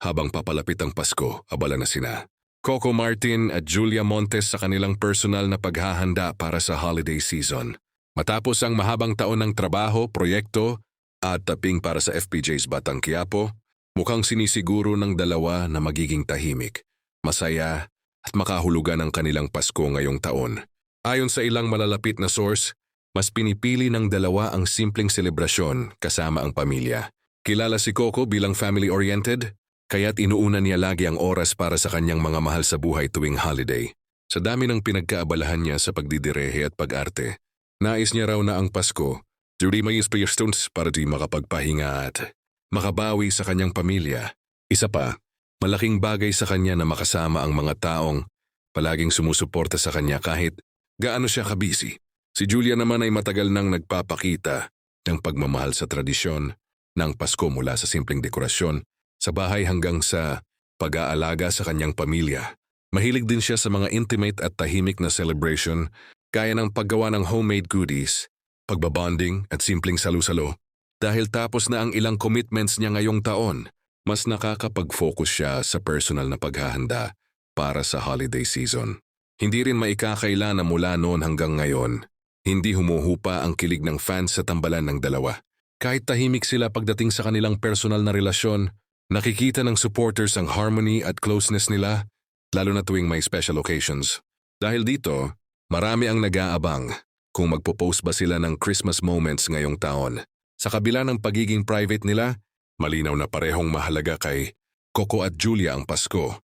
Habang papalapit ang Pasko, abala na sina Coco Martin at Julia Montes sa kanilang personal na paghahanda para sa holiday season. Matapos ang mahabang taon ng trabaho, proyekto at taping para sa FPJ's Batang Quiapo, mukhang sinisiguro ng dalawa na magiging tahimik, masaya at makahulugan ang kanilang Pasko ngayong taon. Ayon sa ilang malalapit na source, mas pinipili ng dalawa ang simpleng selebrasyon kasama ang pamilya. Kilala si Coco bilang family-oriented, kaya't inuuna niya lagi ang oras para sa kanyang mga mahal sa buhay tuwing holiday. Sa dami ng pinagkaabalahan niya sa pagdidirehe at pag-arte, nais niya raw na ang Pasko, Judy may inspirations para di makapagpahinga at makabawi sa kanyang pamilya. Isa pa, malaking bagay sa kanya na makasama ang mga taong palaging sumusuporta sa kanya kahit gaano siya kabisi. Si Julia naman ay matagal nang nagpapakita ng pagmamahal sa tradisyon ng Pasko mula sa simpleng dekorasyon sa bahay hanggang sa pag-aalaga sa kanyang pamilya. Mahilig din siya sa mga intimate at tahimik na celebration gaya ng paggawa ng homemade goodies, pagbabonding at simpleng salu-salo. Dahil tapos na ang ilang commitments niya ngayong taon, mas nakakapag-focus siya sa personal na paghahanda para sa holiday season. Hindi rin maikakaila na mula noon hanggang ngayon, hindi humuhupa ang kilig ng fans sa tambalan ng dalawa. Kahit tahimik sila pagdating sa kanilang personal na relasyon, nakikita ng supporters ang harmony at closeness nila, lalo na tuwing may special occasions. Dahil dito, marami ang nag-aabang kung magpo-post ba sila ng Christmas moments ngayong taon. Sa kabila ng pagiging private nila, malinaw na parehong mahalaga kay Coco at Julia ang Pasko.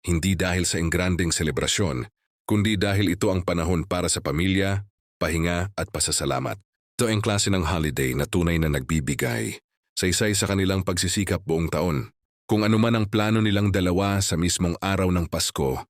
Hindi dahil sa engranding selebrasyon, kundi dahil ito ang panahon para sa pamilya, pahinga at pasasalamat. Ito ang klase ng holiday na tunay na nagbibigay sa isay sa kanilang pagsisikap buong taon. Kung ano man ang plano nilang dalawa sa mismong araw ng Pasko,